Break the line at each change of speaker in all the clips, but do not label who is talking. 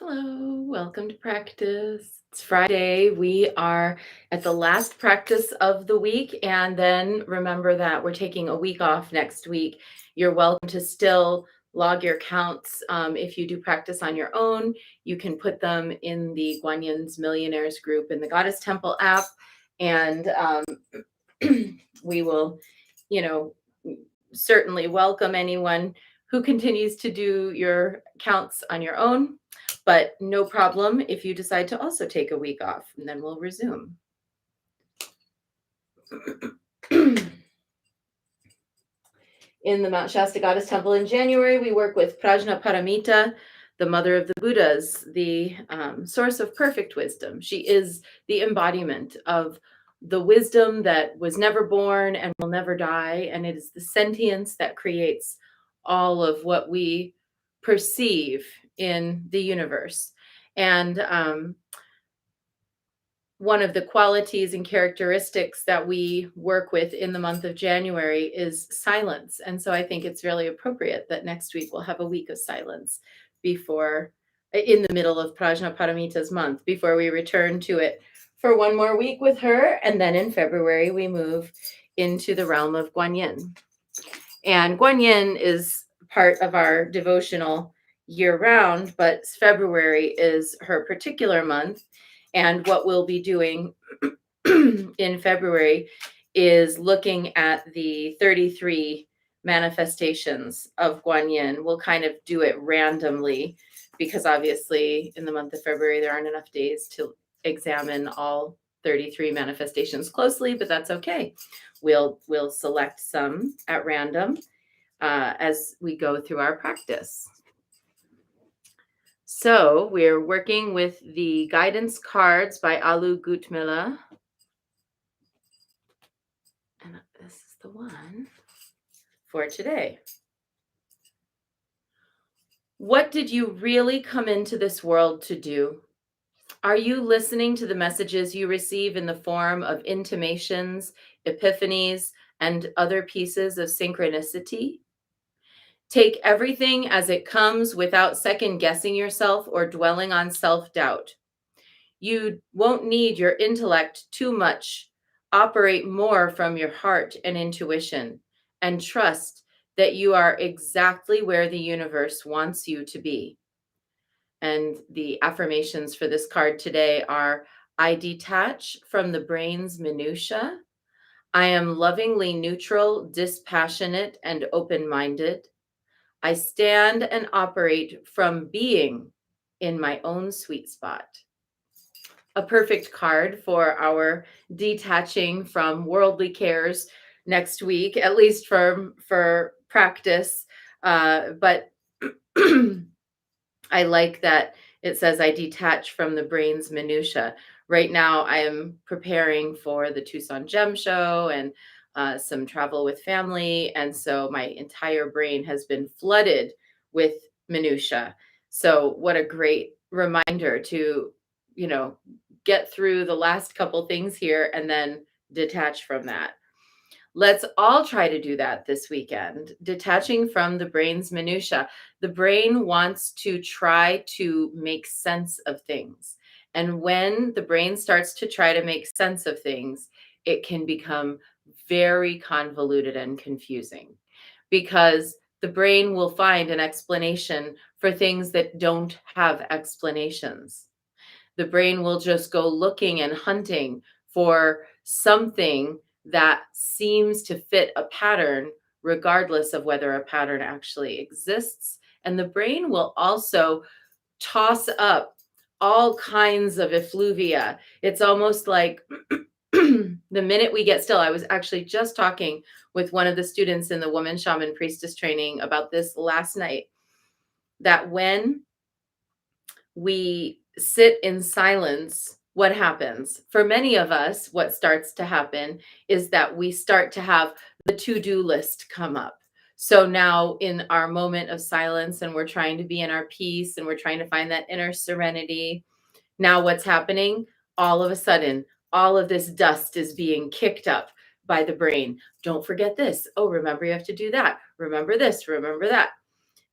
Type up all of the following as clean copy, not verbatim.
Hello, welcome to practice. It's Friday. We are at the last practice of the week, and then remember that we're taking a week off next week. You're welcome to still log your counts. If you do practice on your own, you can put them in the Guanyan's Millionaires group in the Goddess Temple app, and we will, you know, certainly welcome anyone who continues to do your counts on your own. But no problem if you decide to also take a week off, and then we'll resume. In the Mount Shasta Goddess Temple in January, we work with Prajna Paramita, the mother of the Buddhas, the source of perfect wisdom. She is the embodiment of the wisdom that was never born and will never die. And it is the sentience that creates all of what we perceive in the universe. And one of the qualities and characteristics that we work with in the month of January is silence. And so I think it's really appropriate that next week we'll have a week of silence before, in the middle of Prajna Paramita's month, before we return to it for one more week with her. And then in February, we move into the realm of Guanyin. And Guanyin is part of our devotional year round, but February is her particular month. And what we'll be doing in February is looking at the 33 manifestations of Guanyin. We'll kind of do it randomly because obviously in the month of February, there aren't enough days to examine all 33 manifestations closely, but that's okay. We'll select some at random as we go through our practice. So we're working with the guidance cards by Alu Gutmila. And this is the one for today. What did you really come into this world to do? Are you listening to the messages you receive in the form of intimations, epiphanies, and other pieces of synchronicity? Take everything as it comes without second guessing yourself or dwelling on self-doubt. You won't need your intellect too much. Operate more from your heart and intuition, and trust that you are exactly where the universe wants you to be. And the affirmations for this card today are: I detach from the brain's minutia. I am lovingly neutral, dispassionate, and open-minded. I stand and operate from being in my own sweet spot. A perfect card for our detaching from worldly cares next week, at least for practice. But I like that it says I detach from the brain's minutia. Right now, I am preparing for the Tucson Gem Show and some travel with family. And so my entire brain has been flooded with minutia. So what a great reminder to, get through the last couple things here and then detach from that. Let's all try to do that this weekend, detaching from the brain's minutia. The brain wants to try to make sense of things. And when the brain starts to try to make sense of things, it can become very convoluted and confusing because the brain will find an explanation for things that don't have explanations. The brain will just go looking and hunting for something that seems to fit a pattern, regardless of whether a pattern actually exists. And the brain will also toss up all kinds of effluvia. It's almost like the minute we get still. I was actually just talking with one of the students in the Woman Shaman Priestess training about this last night, that when we sit in silence, what happens? For many of us, what starts to happen is that we start to have the to-do list come up. So now in our moment of silence, and we're trying to be in our peace, and we're trying to find that inner serenity, now what's happening? All of a sudden, all of this dust is being kicked up by the brain. Don't forget this. Oh, remember you have to do that. Remember this, remember that.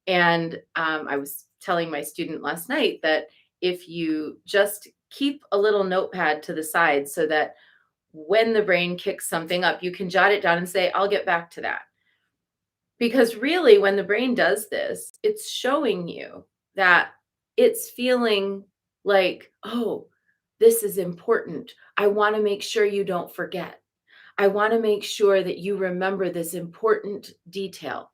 And I was telling my student last night that if you just keep a little notepad to the side so that when the brain kicks something up, you can jot it down and say, I'll get back to that. Because really, when the brain does this, it's showing you that it's feeling like, oh, this is important. I want to make sure you don't forget. I want to make sure that you remember this important detail.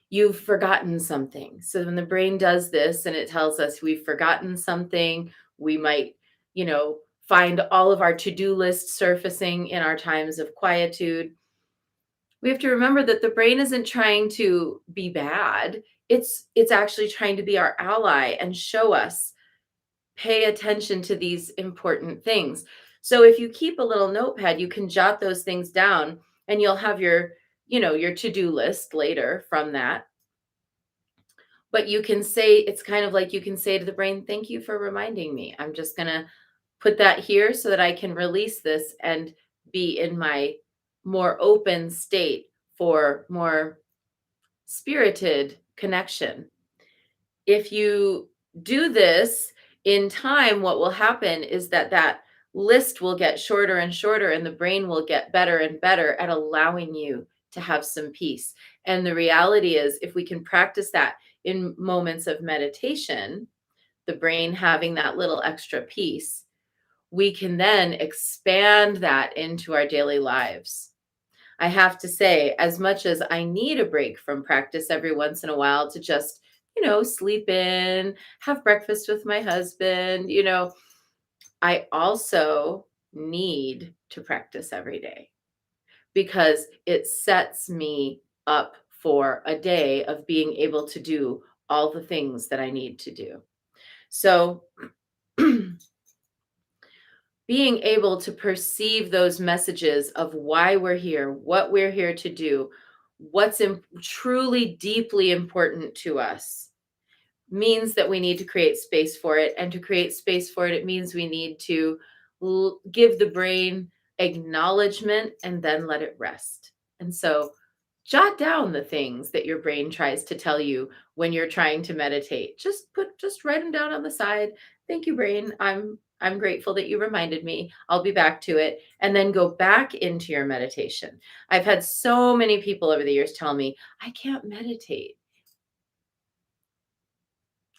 You've forgotten something. So when the brain does this and it tells us we've forgotten something, we might, find all of our to-do lists surfacing in our times of quietude. We have to remember that the brain isn't trying to be bad. It's actually trying to be our ally and show us, pay attention to these important things. So if you keep a little notepad, you can jot those things down and you'll have your to-do list later from that. But you can say, it's kind of like you can say to the brain, thank you for reminding me. I'm just going to put that here so that I can release this and be in my more open state for more spirited connection. If you do this in time, what will happen is that list will get shorter and shorter, and the brain will get better and better at allowing you to have some peace. And the reality is, if we can practice that in moments of meditation, the brain having that little extra peace, we can then expand that into our daily lives. I have to say, as much as I need a break from practice every once in a while to just, sleep in, have breakfast with my husband, I also need to practice every day because it sets me up for a day of being able to do all the things that I need to do. So, being able to perceive those messages of why we're here, what we're here to do, what's truly deeply important to us means that we need to create space for it. And to create space for it, it means we need to give the brain acknowledgement and then let it rest. And so jot down the things that your brain tries to tell you when you're trying to meditate. Just write them down on the side. Thank you, brain. I'm grateful that you reminded me. I'll be back to it. And then go back into your meditation. I've had so many people over the years tell me, I can't meditate.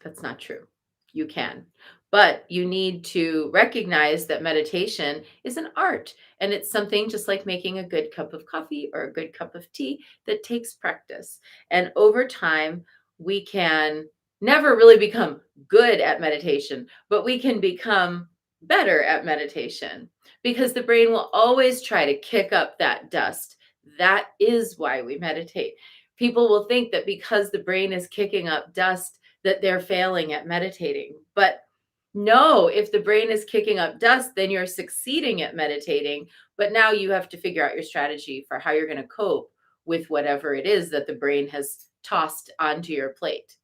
That's not true. You can. But you need to recognize that meditation is an art, and it's something just like making a good cup of coffee or a good cup of tea that takes practice. And over time, we can never really become good at meditation, but we can become better at meditation because the brain will always try to kick up that dust. That is why we meditate. People will think that because the brain is kicking up dust, that they're failing at meditating. But no, if the brain is kicking up dust, then you're succeeding at meditating. But now you have to figure out your strategy for how you're going to cope with whatever it is that the brain has tossed onto your plate.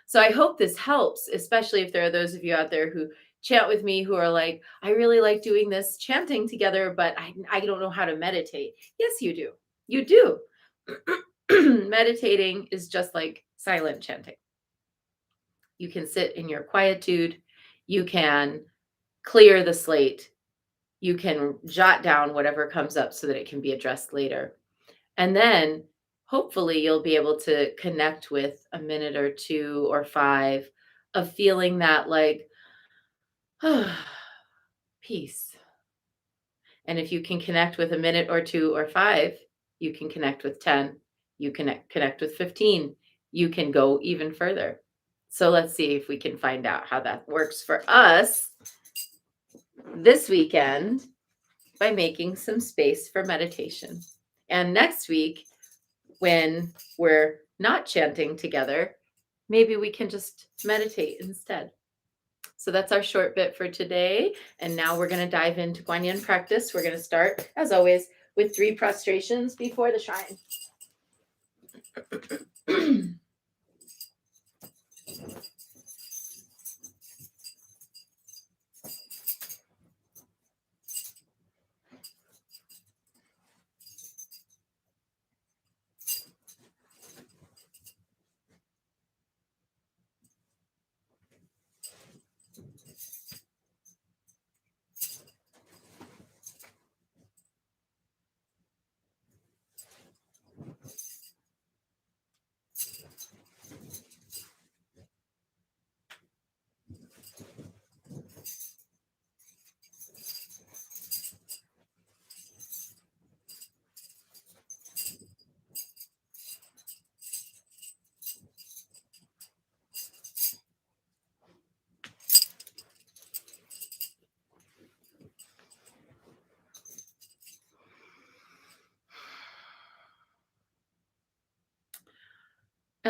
So I hope this helps, especially if there are those of you out there who chant with me who are like, I really like doing this chanting together, but I don't know how to meditate. Yes, you do. You do. Meditating is just like silent chanting. You can sit in your quietude. You can clear the slate. You can jot down whatever comes up so that it can be addressed later. And then hopefully you'll be able to connect with a minute or 2 or 5 of feeling that like, peace. And if you can connect with a minute or 2 or 5, you can connect with 10. You can connect with 15. You can go even further. So let's see if we can find out how that works for us this weekend by making some space for meditation. And next week, when we're not chanting together, maybe we can just meditate instead. So that's our short bit for today. And now we're going to dive into Guanyin practice. We're going to start, as always, with 3 prostrations before the shrine.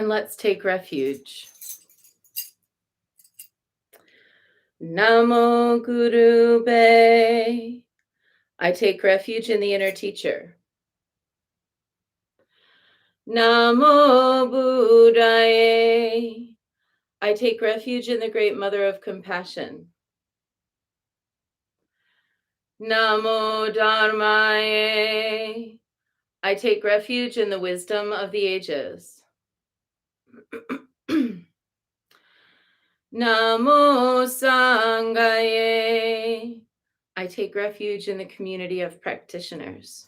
And let's take refuge. Namo Guru Be. I take refuge in the inner teacher. Namo Buddhaye. I take refuge in the great mother of compassion. Namo Dharmaye. I take refuge in the wisdom of the ages. Namo Sanghaye. I take refuge in the community of practitioners.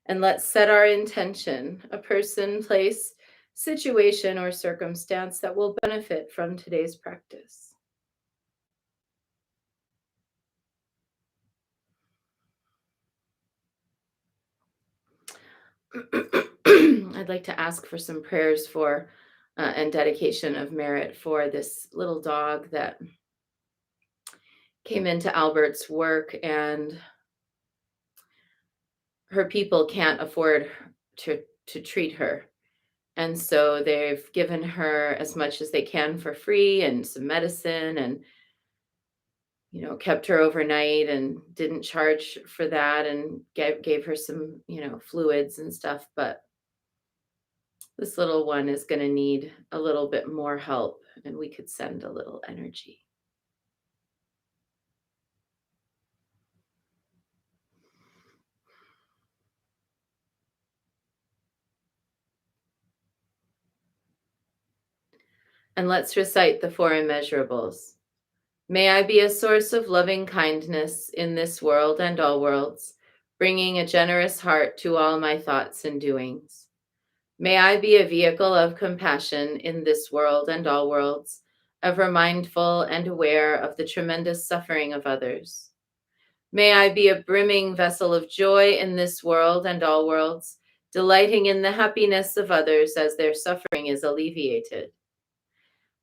And let's set our intention, a person, place, situation, or circumstance that will benefit from today's practice. I'd like to ask for some prayers for and dedication of merit for this little dog that came into Albert's work, and her people can't afford to treat her. And so they've given her as much as they can for free and some medicine, and kept her overnight and didn't charge for that, and gave her some, fluids and stuff. But this little one is going to need a little bit more help, and we could send a little energy. And let's recite the Four Immeasurables. May I be a source of loving kindness in this world and all worlds, bringing a generous heart to all my thoughts and doings. May I be a vehicle of compassion in this world and all worlds, ever mindful and aware of the tremendous suffering of others. May I be a brimming vessel of joy in this world and all worlds, delighting in the happiness of others as their suffering is alleviated.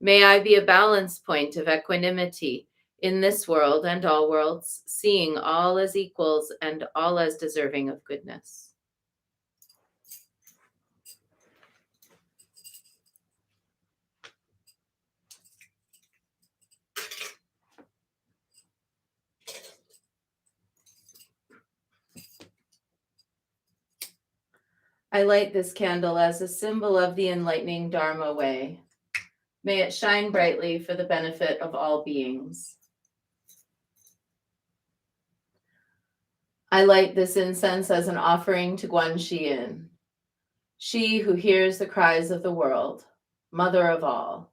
May I be a balance point of equanimity in this world and all worlds, seeing all as equals and all as deserving of goodness. I light this candle as a symbol of the enlightening Dharma way. May it shine brightly for the benefit of all beings. I light this incense as an offering to Guanxin, she who hears the cries of the world, mother of all.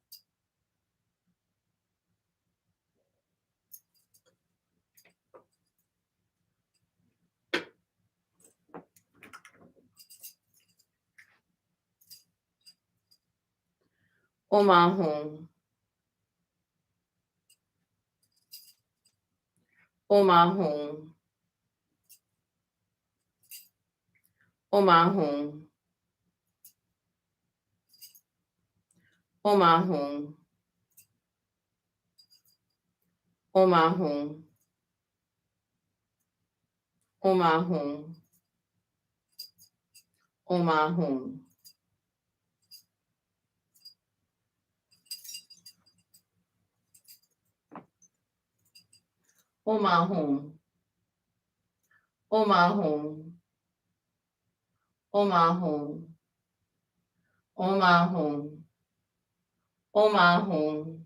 Omahum. Omahum. Omahum. Omahum. Omahum. Omahum. Omahum. Omahum. Omahum. Omahum. Omahum. Omahum.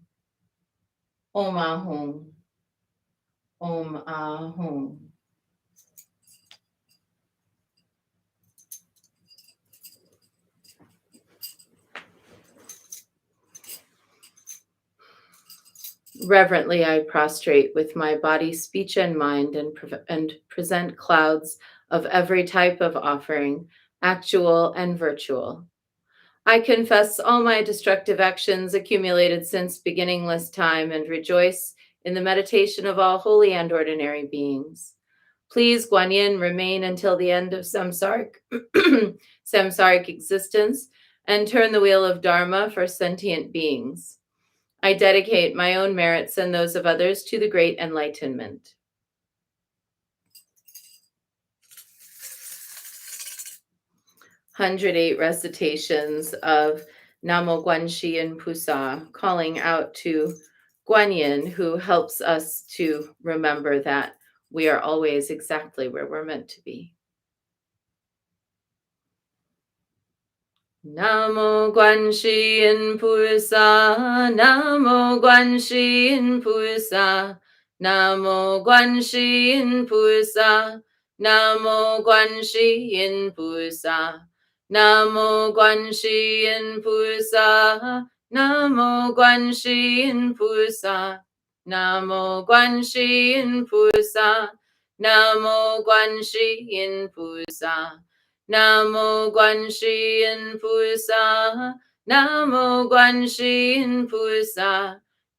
Omahum. Omahum. Reverently, I prostrate with my body, speech, and mind, and present clouds of every type of offering, actual and virtual. I confess all my destructive actions accumulated since beginningless time, and rejoice in the meditation of all holy and ordinary beings. Please, Guanyin, remain until the end of samsaric existence, and turn the wheel of Dharma for sentient beings. I dedicate my own merits and those of others to the great enlightenment. 108 recitations of Namo Guanxi and Pusa, calling out to Guanyin, who helps us to remember that we are always exactly where we're meant to be. Namo Guanxi and Pusa, Namo Guanxi and Pusa, Namo Guanxi and Pusa, Namo Guanxi and Pusa, Namo Guanxi and Pusa, Namo Guanxi and Pusa, Namo Guanxi and Pusa, Namo Guanxi and Pusa. Namo Guanxi and Pusa,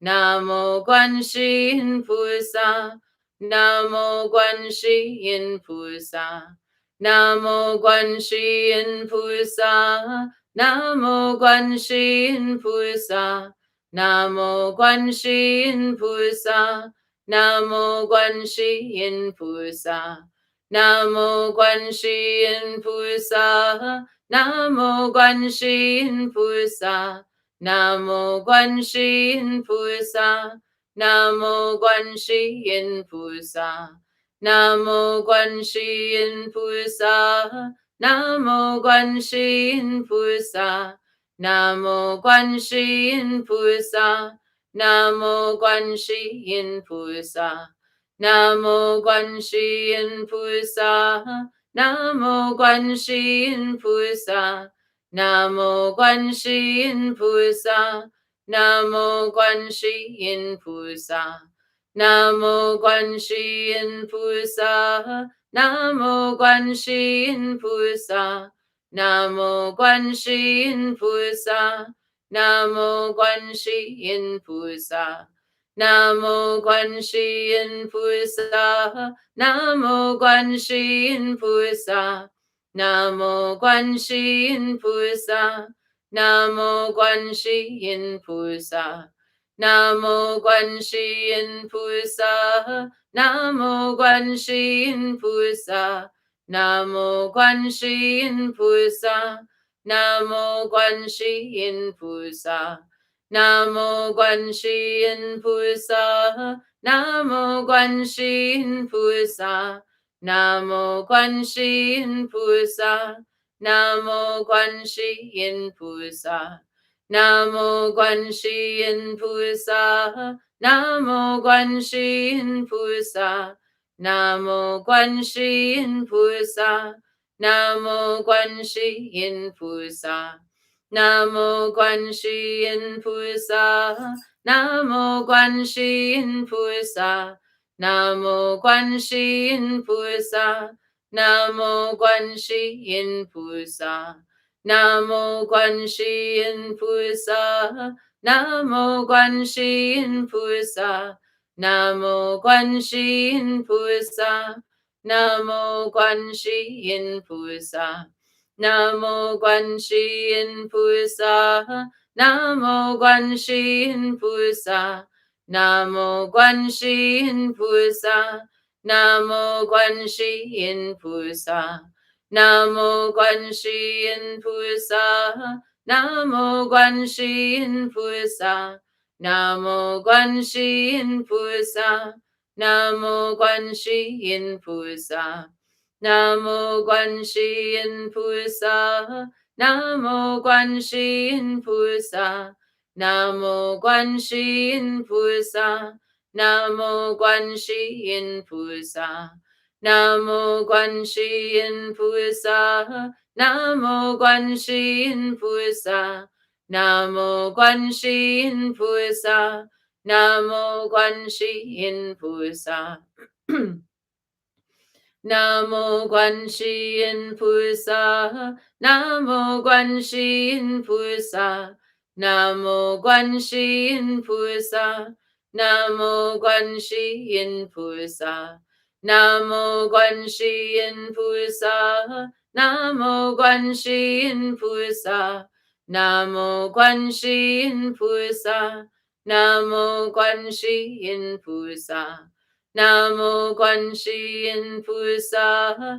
Namo Guanxi and Pusa, Namo Guanxi and Pusa, Namo Guanxi and Pusa, Namo Guanxi and Pusa, Namo Guanxi and Pusa, Namo Guanxi and Pusa, Namo Guanxi and Pusa. Namo Guanxi and Pusa, Namo Guanxi and Pusa, Namo Guanxi and Pusa, Namo Guanxi and Pusa, Namo Guanxi and Pusa, Namo Guanxi and Pusa, Namo Guanxi and Pusa, Namo Guanxi and Pusa. Namo Guanxi and Pusa, Namo Guanxi and Pusa, Namo Guanxi and Pusa, Namo Guanxi and Pusa, Namo Guanxi and Pusa, Namo Guanxi and Pusa, Namo Guanxi and Pusa, Namo Guanxi and Pusa. Namo Guanxi and Pusa, Namo Guanxi and Pusa, Namo Guanxi and Pusa, Namo Guanxi and Pusa, Namo Guanxi and Pusa, Namo Guanxi and Pusa, Namo Guanxi and Pusa, Namo Guanxi and Pusa. Namo Guanxi and Pusa, Namo Guanxi and Pusa, Namo Guanxi and Pusa, Namo Guanxi and Pusa, Namo Guanxi and Pusa, Namo Guanxi and Pusa, Namo Guanxi and Pusa, Namo Guanxi and Pusa. Namo Guanxi and Pusa, Namo Guanxi and Pusa, Namo Guanxi and Pusa, Namo Guanxi and Pusa, Namo Guanxi and Pusa, Namo Guanxi and Pusa, Namo Guanxi and Pusa, Namo Guanxi and Pusa. Namo Guanxi and Pusa, Namo Guanxi and Pusa, Namo Guanxi and Pusa, Namo Guanxi and Pusa, Namo Guanxi and Pusa, Namo Guanxi and Pusa, Namo Guanxi and Pusa, Namo Guanxi and Pusa. Namo Guanxi and Pusa, Namo Guanxi and Pusa, Namo Guanxi and Pusa, Namo Guanxi and Pusa, Namo Guanxi and Pusa, Namo Guanxi and Pusa, Namo Guanxi and Pusa, Namo Guanxi and Pusa. Namo Guanxi and Pusa, Namo Guanxi and Pusa, Namo Guanxi and Pusa, Namo Guanxi and Pusa, Namo Guanxi and Pusa, Namo Guanxi and Pusa, Namo Guanxi and Pusa, Namo Guanxi and Pusa. Namo Guanxi and Pusa,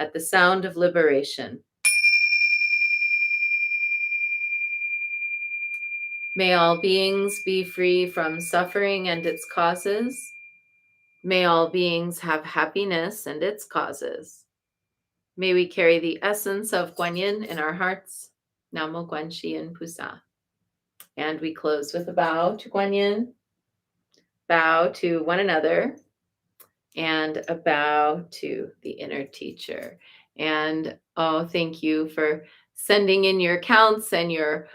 at the sound of liberation. May all beings be free from suffering and its causes. May all beings have happiness and its causes. May we carry the essence of Guan Yin in our hearts. Namo Guan Yin Pusa. And we close with a bow to Guan Yin, bow to one another, and a bow to the inner teacher. And oh, thank you for sending in your counts and your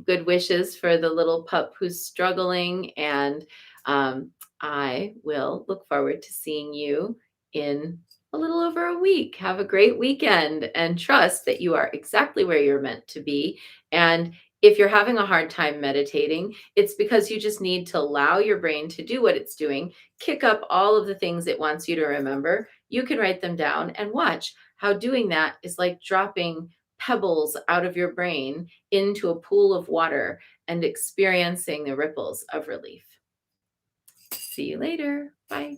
good wishes for the little pup who's struggling. And I will look forward to seeing you in a little over a week. Have a great weekend and trust that you are exactly where you're meant to be. And if you're having a hard time meditating, it's because you just need to allow your brain to do what it's doing, kick up all of the things it wants you to remember. You can write them down and watch how doing that is like dropping pebbles out of your brain into a pool of water and experiencing the ripples of relief. See you later. Bye.